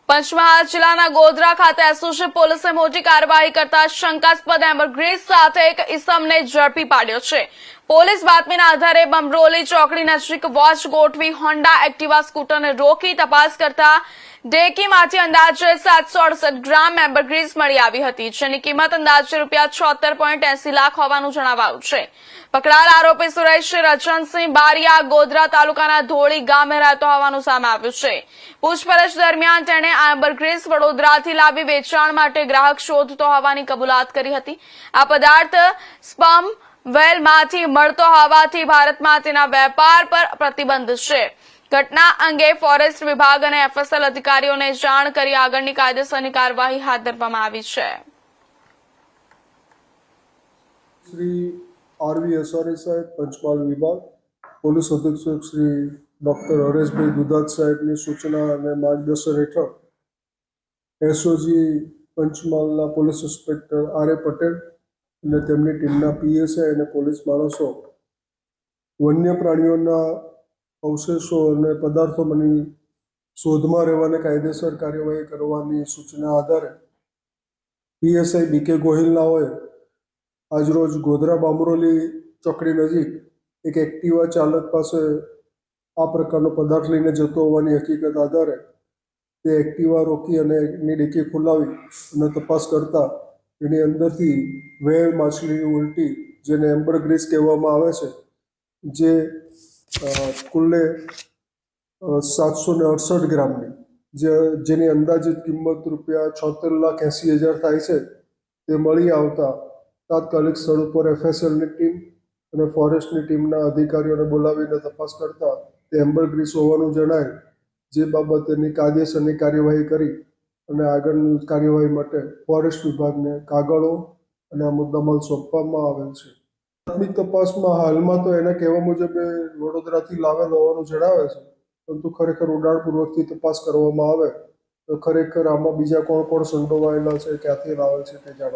પંચમહાલ જિલ્લાના ગોધરા ખાતે એસઓજી પોલીસે મોટી કાર્યવાહી કરતા શંકાસ્પદ એમ્બરગ્રીસ સાથે એક ઇસમને ઝડપી પાડ્યો છે। પોલીસ બાતમીના આધારે બમરોલી ચોકડી નજીક વોચ ગોઠવી હોન્ડા એક્ટિવા સ્કૂટરને રોકી તપાસ કરતા ડેકીમાંથી અંદાજે 768 ગ્રામ એમ્બરગ્રીસ મળી આવી હતી, જેની કિંમત અંદાજે ₹76.80 લાખ હોવાનું જણાવાયું છે। પકડાયેલ આરોપી સુરેશ રચનસિંહ બારિયા ગોધરા તાલુકાના ધોળી ગામે રહેતો હોવાનું સામે આવ્યું છે। પૂછપરછ દરમિયાન તેણે આ એમ્બરગ્રીસ વડોદરાથી લાવી વેચાણ માટે ગ્રાહક શોધતો હોવાની કબૂલાત કરી હતી। આ પદાર્થ સ્પર્મ વેલમાંથી મળતો હોવાથી ભારતમાં તેના વેપાર પર પ્રતિબંધ છે। ઘટના અંગે ફોરેસ્ટ વિભાગ અને એફએસએલ અધિકારીઓને જાણ કરી આગળની કાયદેસરની કાર્યવાહી હાથ ધરવામાં આવી છે। શ્રી આરવી અસારી સાહેબ, પંચમહાલ વિભાગ, પોલીસ અધિક્ષક શ્રી ડૉક્ટર હરેશભાઈ દુધાત સાહેબની સૂચના અને માર્ગદર્શન હેઠળ એસઓજી પંચમહાલના પોલીસ ઇન્સ્પેક્ટર આર.એ. પટેલ અને તેમની ટીમના પીએસઆઈ અને પોલીસ માણસો વન્ય પ્રાણીઓના અવશેષો અને પદાર્થોની શોધમાં રહેવાને કાયદેસર કાર્યવાહી કરવાની સૂચના આધારે પીએસઆઈ બીકે ગોહિલનાઓએ આજરોજ ગોધરા બામરોલી ચોકડી નજીક એક એક્ટિવા ચાલક પાસે આ પ્રકારનો પદાર્થ લઈને જતો હોવાની હકીકત આધારે તે એક્ટિવા રોકી અને એની ડિક્કી ખોલાવી અને તપાસ કરતા એની અંદરથી વેલ માછલીની ઉલટી, જેને એમ્બરગ્રીસ કહેવામાં આવે છે, જે કુલ્લે 768 ગ્રામની, જેની અંદાજિત કિંમત ₹76,80,000 થાય છે, તે મળી આવતા તાત્કાલિક સ્થળ ઉપર એફએસએલની ટીમ અને ફોરેસ્ટની ટીમના અધિકારીઓને બોલાવીને તપાસ કરતા તે એમ્બરગ્રીસ હોવાનું જણાય, જે બાબતેની કાયદેસરની કાર્યવાહી કરી અને આગળની કાર્યવાહી માટે ફોરેસ્ટ વિભાગને કાગળો અને આ મુદ્દામાલ સોંપવામાં આવેલ છે। પ્રાથમિક તપાસમાં હાલમાં તો એના કહેવા મુજબ એ વડોદરાથી લાવેલ હોવાનું જણાવે છે, પરંતુ ખરેખર ઊંડાણપૂર્વકથી તપાસ કરવામાં આવે તો ખરેખર આમાં બીજા કોણ સંડોવાયેલા છે, ક્યાંથી લાવે છે તે જાણવા